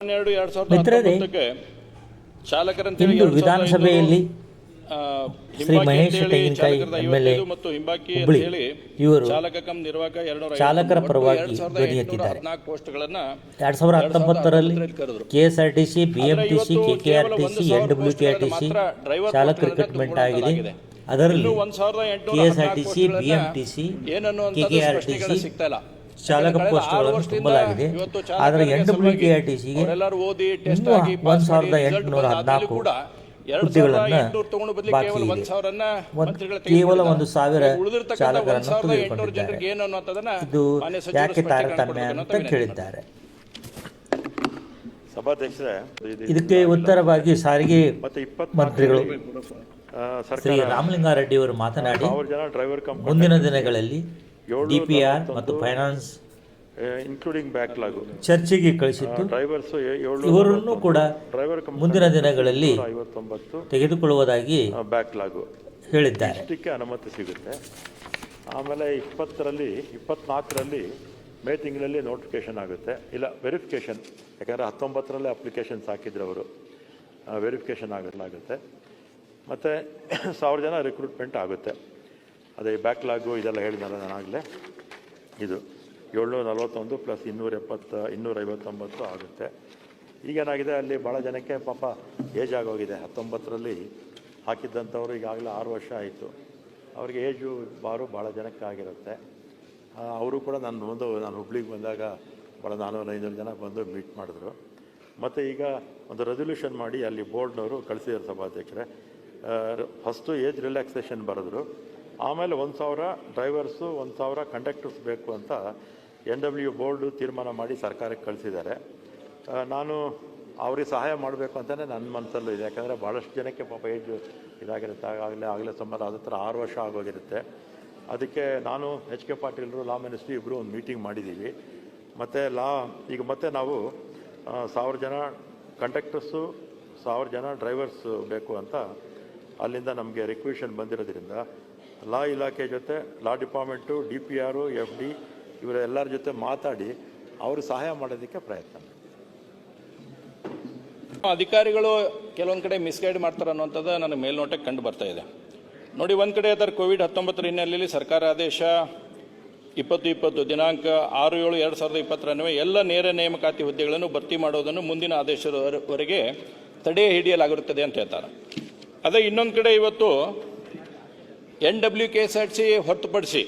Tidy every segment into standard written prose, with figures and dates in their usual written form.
ಮಿತ್ರರೇ, ಇಂದು ವಿಧಾನಸಭೆಯಲ್ಲಿ ಶ್ರೀ ಮಹೇಶ್ ತೆಂಗಿನಕಾಯಿ ಎಂಎಲ್ಎ ಹುಬ್ಬಳ್ಳಿ ಇವರು ಚಾಲಕರ ಪರವಾಗಿ ಧ್ವನಿ ಎತ್ತಿದ್ದಾರೆ. 2019ರಲ್ಲಿ ಕೆಎಸ್ಆರ್ಟಿಸಿ, ಬಿಎಂಟಿಸಿ, ಕೆಕೆಆರ್ಟಿಸಿ, ಎನ್ಡಬ್ಲ್ಯೂಕೆಆರ್ಟಿಸಿ ಚಾಲಕ ರಿಕ್ರೂಟ್ಮೆಂಟ್ ಆಗಿದೆ. ಅದರಲ್ಲಿ ಕೆಎಸ್ಆರ್ಟಿಸಿ, ಬಿಎಂಟಿಸಿ, ಕೆಕೆಆರ್ಟಿಸಿ ಚಾಲಕ ಪೋಸ್ಟ್ಗಳನ್ನು ತುಂಬಲಾಗಿದೆ. ಆದರೆ ಎನ್ಡಬ್ಲ್ಯೂಕೆಆರ್ಟಿಸಿಗೆ ಇನ್ನೂ 1814 ಹುದ್ದೆಗಳನ್ನು ಬಾಕಿ ಇದೆ. ಕೇವಲ 1000 ಚಾಲಕರನ್ನು ತೆಗೆದುಕೊಂಡಿದ್ದಾರೆ. ಇದು ಯಾಕೆ ತಾರತಮ್ಯ ಅಂತ ಕೇಳಿದ್ದಾರೆ. ಇದಕ್ಕೆ ಉತ್ತರವಾಗಿ ಸಾರಿಗೆ ಮಂತ್ರಿಗಳು ಶ್ರೀ ರಾಮಲಿಂಗಾರೆಡ್ಡಿ ಅವರು ಮಾತನಾಡಿ, ಮುಂದಿನ ದಿನಗಳಲ್ಲಿ ಡಿಪಿಆರ್ ಮತ್ತು ಫೈನಾನ್ಸ್ ಇನ್ಕ್ಲೂಡಿಂಗ್ ಬ್ಯಾಕ್ಲಾಗ್ ಚರ್ಚೆಗೆ ಕಳಿಸಿದ್ದು, ಇವರನ್ನು ಕೂಡ ಮುಂದಿನ ದಿನಗಳಲ್ಲಿ ತೆಗೆದುಕೊಳ್ಳುವುದಾಗಿ ಬ್ಯಾಕ್ಲಾಗ್ ಹೇಳಿದ್ದಾರೆ. ಅನುಮತಿ ಸಿಗುತ್ತೆ. ಆಮೇಲೆ 24ರಲ್ಲಿ ಮೇ ತಿಂಗಳಲ್ಲಿ ನೋಟಿಫಿಕೇಶನ್ ಆಗುತ್ತೆ, ಇಲ್ಲ ವೆರಿಫಿಕೇಶನ್, ಯಾಕಂದರೆ 19ರಲ್ಲಿ ಅಪ್ಲಿಕೇಶನ್ಸ್ ಹಾಕಿದ್ರು ಅವರು, ವೆರಿಫಿಕೇಶನ್ ಆಗಲಾಗುತ್ತೆ. ಮತ್ತು 1000 ಜನ ರಿಕ್ರೂಟ್ಮೆಂಟ್ ಆಗುತ್ತೆ. ಅದೇ ಬ್ಯಾಕ್ಲಾಗು ಇದೆಲ್ಲ ಹೇಳಿದ್ನಲ್ಲ ನಾನಾಗಲೇ, ಇದು 741 ಪ್ಲಸ್ 259 ಆಗುತ್ತೆ. ಈಗೇನಾಗಿದೆ, ಅಲ್ಲಿ ಭಾಳ ಜನಕ್ಕೆ ಪಾಪ ಏಜ್ ಆಗೋಗಿದೆ. 19ರಲ್ಲಿ ಹಾಕಿದ್ದಂಥವ್ರು ಈಗಾಗಲೇ 6 ವರ್ಷ ಆಯಿತು. ಅವ್ರಿಗೆ ಏಜು ಭಾಳ ಜನಕ್ಕೆ ಆಗಿರುತ್ತೆ. ಅವರು ಕೂಡ ನಾನು ಹುಬ್ಳಿಗೆ ಬಂದಾಗ ಭಾಳ 400-500 ಜನ ಬಂದು ಮೀಟ್ ಮಾಡಿದ್ರು. ಮತ್ತು ಈಗ ಒಂದು ರೆಸೊಲ್ಯೂಷನ್ ಮಾಡಿ ಅಲ್ಲಿ ಬೋರ್ಡ್ನವರು ಕಳಿಸಿದ್ರು ಸಭಾಧ್ಯಕ್ಷರೇ. ಫಸ್ಟು ಏಜ್ ರಿಲ್ಯಾಕ್ಸೇಷನ್ ಬರೆದ್ರು, ಆಮೇಲೆ 1000 ಡ್ರೈವರ್ಸು 1000 ಕಂಡಕ್ಟರ್ಸ್ ಬೇಕು ಅಂತ NW ಬೋರ್ಡು ತೀರ್ಮಾನ ಮಾಡಿ ಸರ್ಕಾರಕ್ಕೆ ಕಳಿಸಿದ್ದಾರೆ. ನಾನು ಅವ್ರಿಗೆ ಸಹಾಯ ಮಾಡಬೇಕು ಅಂತಲೇ ನನ್ನ ಮನಸ್ಸಲ್ಲೂ ಇದೆ. ಯಾಕಂದರೆ ಭಾಳಷ್ಟು ಜನಕ್ಕೆ ಪಾಪ ಏಜು ಇದಾಗಿರುತ್ತೆ. ಆಗಲೇ ಸುಮಾರು ಅದ ಥರ 6 ವರ್ಷ ಆಗೋಗಿರುತ್ತೆ. ಅದಕ್ಕೆ ನಾನು HK ಪಾಟೀಲರು, ಲಾ ಮಿನಿಸ್ಟ್ರಿ ಇಬ್ಬರು ಒಂದು ಮೀಟಿಂಗ್ ಮಾಡಿದ್ದೀವಿ. ಮತ್ತು ಈಗ ಮತ್ತೆ ನಾವು 1000 ಜನ ಕಂಡಕ್ಟರ್ಸು, 1000 ಜನ ಡ್ರೈವರ್ಸು ಬೇಕು ಅಂತ ಅಲ್ಲಿಂದ ನಮಗೆ ರಿಕ್ವೆಷನ್ ಬಂದಿರೋದ್ರಿಂದ ಲಾ ಇಲಾಖೆ ಜೊತೆ, ಲಾ ಡಿಪಾರ್ಟ್ಮೆಂಟು, DPR, FD ಇವರೆಲ್ಲರ ಜೊತೆ ಮಾತಾಡಿ ಅವರು ಸಹಾಯ ಮಾಡೋದಕ್ಕೆ ಪ್ರಯತ್ನ. ಅಧಿಕಾರಿಗಳು ಕೆಲವೊಂದು ಕಡೆ ಮಿಸ್ಗೈಡ್ ಮಾಡ್ತಾರೆ ಅನ್ನುವಂಥದ್ದು ನನ್ನ ಮೇಲ್ನೋಟಕ್ಕೆ ಕಂಡು ಬರ್ತಾ ಇದೆ. ನೋಡಿ, ಒಂದು ಕಡೆ ಅದರ ಕೋವಿಡ್-19 ಹಿನ್ನೆಲೆಯಲ್ಲಿ ಸರ್ಕಾರ ಆದೇಶ 2020 ದಿನಾಂಕ 6/7/2020 ಎಲ್ಲ ನೇರ ನೇಮಕಾತಿ ಹುದ್ದೆಗಳನ್ನು ಭರ್ತಿ ಮಾಡೋದನ್ನು ಮುಂದಿನ ಆದೇಶದವರೆಗೆ ತಡೆ ಹಿಡಿಯಲಾಗಿರುತ್ತದೆ ಅಂತ ಹೇಳ್ತಾರೆ. ಅದೇ ಇನ್ನೊಂದು ಕಡೆ ಇವತ್ತು NWKSRTC ಹೊರತುಪಡಿಸಿ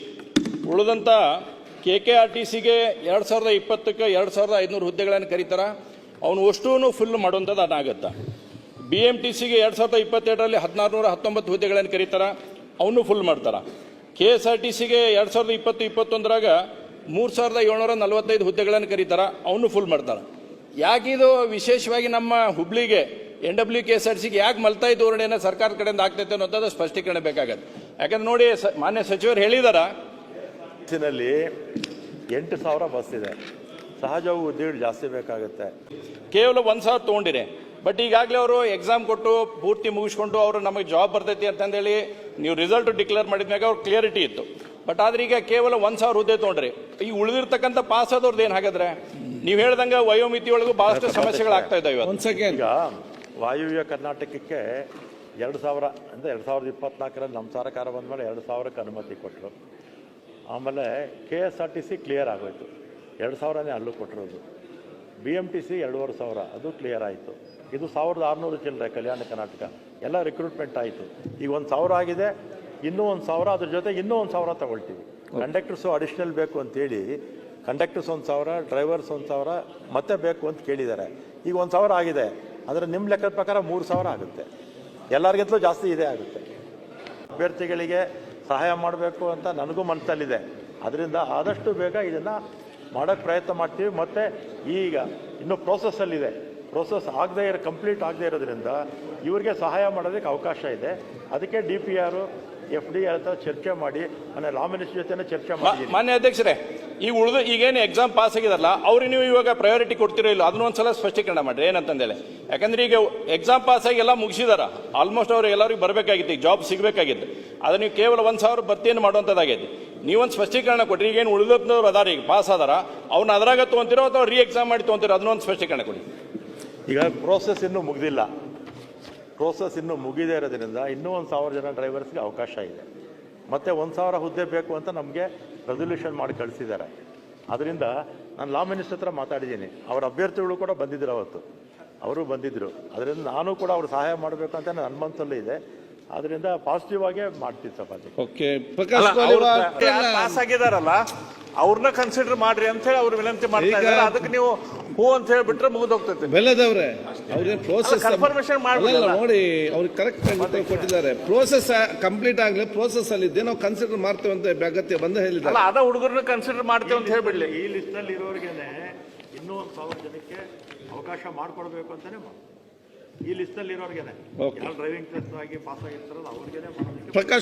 ಉಳಿದಂಥ KKRTCಗೆ 2020ಕ್ಕೆ 2500 ಹುದ್ದೆಗಳನ್ನು ಕರೀತಾರೆ. ಅವನು ಅಷ್ಟೂ ಫುಲ್ ಮಾಡುವಂಥದ್ದು ಅದಾಗುತ್ತೆ. BMTCಗೆ 2022ರಲ್ಲಿ 1619 ಹುದ್ದೆಗಳನ್ನು ಕರೀತಾರೆ, ಅವನು ಫುಲ್ ಮಾಡ್ತಾರೆ. KSRTCಗೆ 2020-21ರಾಗ 3745 ಹುದ್ದೆಗಳನ್ನು ಕರೀತಾರೆ, ಅವನು ಫುಲ್ ಮಾಡ್ತಾರೆ. ಯಾಕಿದು ವಿಶೇಷವಾಗಿ ನಮ್ಮ ಹುಬ್ಳಿಗೆ NWKSRTCಗೆ ಯಾಕೆ ಮಲ್ತಾಯಿ ಧೋರಣೆಯನ್ನು ಸರ್ಕಾರದ ಕಡೆಯಿಂದ ಆಗ್ತೈತೆ ಅನ್ನೋದು ಸ್ಪಷ್ಟೀಕರಣ ಬೇಕಾಗತ್ತೆ. ಯಾಕಂದ್ರೆ ನೋಡಿ, ಮಾನ್ಯ ಸಚಿವರು ಹೇಳಿದಾರ, ಬಸ್ಸಿನಲ್ಲಿ 8000 ಬಸ್ ಇದೆ, ಸಹಜವು ಹುದ್ದೆಗಳು ಜಾಸ್ತಿ ಬೇಕಾಗುತ್ತೆ. ಕೇವಲ 1000 ತೊಗೊಂಡಿರಿ. ಬಟ್ ಈಗಾಗಲೇ ಅವರು ಎಕ್ಸಾಮ್ ಕೊಟ್ಟು ಪೂರ್ತಿ ಮುಗಿಸ್ಕೊಂಡು ಅವರು ನಮಗೆ ಜಾಬ್ ಬರ್ತೈತಿ ಅಂತಂದೇಳಿ ನೀವು ರಿಸಲ್ಟ್ ಡಿಕ್ಲೇರ್ ಮಾಡಿದ್ಮ್ಯಾಗ ಅವ್ರ ಕ್ಲಿಯರಿಟಿ ಇತ್ತು. ಬಟ್ ಆದ್ರೆ ಈಗ ಕೇವಲ 1000 ಹುದ್ದೆ ತೊಗೊಂಡ್ರಿ. ಈ ಉಳಿದಿರ್ತಕ್ಕಂಥ ಪಾಸ್ ಆದವ್ರದ್ದು ಏನು ಹಾಗಾದ್ರೆ? ನೀವು ಹೇಳ್ದಂಗೆ ವಯೋಮಿತಿ ಒಳಗೂ ಬಹಳಷ್ಟು ಸಮಸ್ಯೆಗಳಾಗ್ತಾ ಇದ್ದಾವೆ. ಈಗ ವಾಯುವ್ಯ ಕರ್ನಾಟಕಕ್ಕೆ 2000 ಅಂದರೆ 2024ರಲ್ಲಿ ನಮ್ಮ ಸರ್ಕಾರ ಬಂದಮೇಲೆ 2000ಕ್ಕೆ ಅನುಮತಿ ಕೊಟ್ಟರು. ಆಮೇಲೆ KSRTC ಕ್ಲಿಯರ್ ಆಗೋಯ್ತು, 2000ನೇ ಅಲ್ಲೂ ಕೊಟ್ಟಿರೋದು. BMTC 2500, ಅದು ಕ್ಲಿಯರ್ ಆಯಿತು. ಇದು 1600 ಚಿಲ್ಲರೆ ಕಲ್ಯಾಣ ಕರ್ನಾಟಕ ಎಲ್ಲ ರಿಕ್ರೂಟ್ಮೆಂಟ್ ಆಯಿತು. ಈಗ 1000 ಆಗಿದೆ, ಇನ್ನೂ 1000, ಅದ್ರ ಜೊತೆಗೆ ಇನ್ನೂ 1000 ತಗೊಳ್ತೀವಿ. ಕಂಡಕ್ಟರ್ಸು ಅಡಿಷ್ನಲ್ ಬೇಕು ಅಂತೇಳಿ ಕಂಡಕ್ಟರ್ಸ್ 1000, ಡ್ರೈವರ್ಸ್ 1000 ಮತ್ತೆ ಬೇಕು ಅಂತ ಕೇಳಿದ್ದಾರೆ. ಈಗ 1000 ಆಗಿದೆ ಅಂದರೆ ನಿಮ್ಮ ಲೆಕ್ಕದ ಪ್ರಕಾರ 3000 ಆಗುತ್ತೆ. ಎಲ್ಲರಿಗಿಂತಲೂ ಜಾಸ್ತಿ ಇದೇ ಆಗುತ್ತೆ. ಅಭ್ಯರ್ಥಿಗಳಿಗೆ ಸಹಾಯ ಮಾಡಬೇಕು ಅಂತ ನನಗೂ ಮನಸ್ಸಲ್ಲಿದೆ. ಅದರಿಂದ ಆದಷ್ಟು ಬೇಗ ಇದನ್ನು ಮಾಡೋಕ್ಕೆ ಪ್ರಯತ್ನ ಮಾಡ್ತೀವಿ. ಮತ್ತು ಈಗ ಇನ್ನೂ ಪ್ರೋಸೆಸ್ಸಲ್ಲಿದೆ, ಪ್ರೋಸೆಸ್ ಕಂಪ್ಲೀಟ್ ಆಗದೇ ಇರೋದ್ರಿಂದ ಇವರಿಗೆ ಸಹಾಯ ಮಾಡೋದಕ್ಕೆ ಅವಕಾಶ ಇದೆ. ಅದಕ್ಕೆ DPR, FD ಅಂತ ಚರ್ಚೆ ಮಾಡಿ, ಲಾ ಮಿನಿಸ್ಟ್ರಿ ಜೊತೆ ಚರ್ಚೆ ಮಾಡಿ. ಮಾನ್ಯ ಅಧ್ಯಕ್ಷರೇ, ಈಗೇನು ಎಕ್ಸಾಮ್ ಪಾಸ್ ಆಗಿದಾರಲ್ಲ ಅವ್ರಿಗೆ ನೀವು ಇವಾಗ ಪ್ರಯಾರಿಟಿ ಕೊಡ್ತಿರೋ ಇಲ್ಲ, ಅದನ್ನ ಒಂದ್ಸಲ ಸ್ಪಷ್ಟೀಕರಣ ಮಾಡ್ರಿ ಏನಂತಂದೇಳಿ. ಯಾಕಂದ್ರೆ ಈಗ ಎಕ್ಸಾಮ್ ಪಾಸ್ ಆಗಿ ಎಲ್ಲ ಮುಗಿಸಿದಾರ, ಆಲ್ಮೋಸ್ಟ್ ಅವ್ರು ಎಲ್ಲರಿಗೂ ಬರಬೇಕಾಗಿತ್ತು, ಈಗ ಜಾಬ್ ಸಿಗಬೇಕಾಗಿತ್ತು. ಅದು ನೀವು ಕೇವಲ 1000 ಭರ್ತಿಯನ್ನು ಮಾಡುವಂಥದ್ದಾಗೈತಿ. ನೀವೊಂದು ಸ್ಪಷ್ಟೀಕರಣ ಕೊಡ್ರಿ. ಈಗೇನು ಉಳಿದವ್ರು ಅದಾರ, ಈಗ ಪಾಸ್ ಆದಾರ, ಅವ್ನ ಅದ್ರಾಗ ತೊಗೊಂತಿರೋ ಅಥವಾ ರೀ ಎಕ್ಸಾಮ್ ಮಾಡಿ ತೊಗೊಂತಿರೋ, ಅದನ್ನೊಂದು ಸ್ಪಷ್ಟೀಕರಣ ಕೊಡಿ. ಈಗ ಪ್ರೋಸೆಸ್ ಇನ್ನೂ ಮುಗಿದಿಲ್ಲ. ಪ್ರೋಸೆಸ್ ಇನ್ನೂ ಮುಗಿದೇ ಇರೋದ್ರಿಂದ ಇನ್ನೂ 1,000 ಜನ ಡ್ರೈವರ್ಸ್ಗೆ ಅವಕಾಶ ಇದೆ. ಮತ್ತು 1,000 ಹುದ್ದೆ ಬೇಕು ಅಂತ ನಮಗೆ ರೆಸಲ್ಯೂಷನ್ ಮಾಡಿ ಕಳಿಸಿದ್ದಾರೆ. ಅದರಿಂದ ನಾನು ಲಾ ಮಿನಿಸ್ಟರ್ ಹತ್ರ ಮಾತಾಡಿದ್ದೀನಿ. ಅವರ ಅಭ್ಯರ್ಥಿಗಳು ಕೂಡ ಬಂದಿದ್ದರು, ಅವತ್ತು ಅವರು ಬಂದಿದ್ದರು. ಅದರಿಂದ ನಾನು ಕೂಡ ಅವ್ರು ಸಹಾಯ ಮಾಡಬೇಕು ಅಂತ ನನ್ನ ಮನಸ್ಸಲ್ಲೇ ಇದೆ. ಅದರಿಂದ ಪಾಸಿಟಿವ್ ಆಗೇ ಮಾಡ್ತೀವಿ ಸಭಾಧ್ಯಕ್ಷ. ಓಕೆ, ಪಾಸ್ ಆಗಿದಾರಲ್ಲ ಅವ್ರನ್ನ ಕನ್ಸಿಡರ್ ಮಾಡ್ರಿ ಅಂತ ಹೇಳಿ ಅವ್ರು ವಿನಂತಿ ಮಾಡ್ತಾ ಇದ್ದಾರೆ. ಅದಕ್ಕೆ ನೀವು ಹೂ ಅಂತ ಹೇಳಿಬಿಟ್ರೆ ಮುಗಿದೋಗ್ತೈತೆ. ಬೆಲ್ಲದವ್ರೆ ಅವ್ರಿಗೆ ಪ್ರೋಸೆಸ್ ಕನ್ಫರ್ಮೇಶನ್ ಮಾಡಲ್ಲ ನೋಡಿ, ಅವ್ರಿಗೆ ಕರೆಕ್ಟ್ ಆಗಿ ಉತ್ತರ ಕೊಟ್ಟಿದ್ದಾರೆ. ಪ್ರೋಸೆಸ್ ಕಂಪ್ಲೀಟ್ ಆಗಲಿ, ಪ್ರೋಸೆಸ್ ಅಲ್ಲಿ ಇದ್ದೆ ನಾವು ಕನ್ಸಿಡರ್ ಮಾಡ್ತೇವೆ ಅಂತ ಅಗತ್ಯ ಬಂದ ಹೇಳಿದ್ದಾರೆ. ಅದ ಹುಡುಗರನ್ನ ಕನ್ಸಿಡರ್ ಮಾಡ್ತೇವೆ ಅಂತ ಹೇಳ್ಬಿಡ್ಲಿ. ಈ ಲಿಸ್ಟ್ನಲ್ಲಿ ಇರೋರಿಗೇನೆ ಇನ್ನೂ 1,000 ಜನಕ್ಕೆ ಅವಕಾಶ ಮಾಡಿಕೊಡ್ಬೇಕು ಅಂತಾನೆ ಈ ಲಿಸ್ಟಲ್ಲಿ ಇರೋರಿಗೇನೆ ಯಾರು ಡ್ರೈವಿಂಗ್ ಟೆಸ್ಟ್ ಆಗಿ ಪಾಸ್ ಆಗಿರ್ತಾರಲ್ಲ ಅವ್ರಿಗೇನೆ ಮಾಡೋದಕ್ಕೆ ಪ್ರಕಾಶ್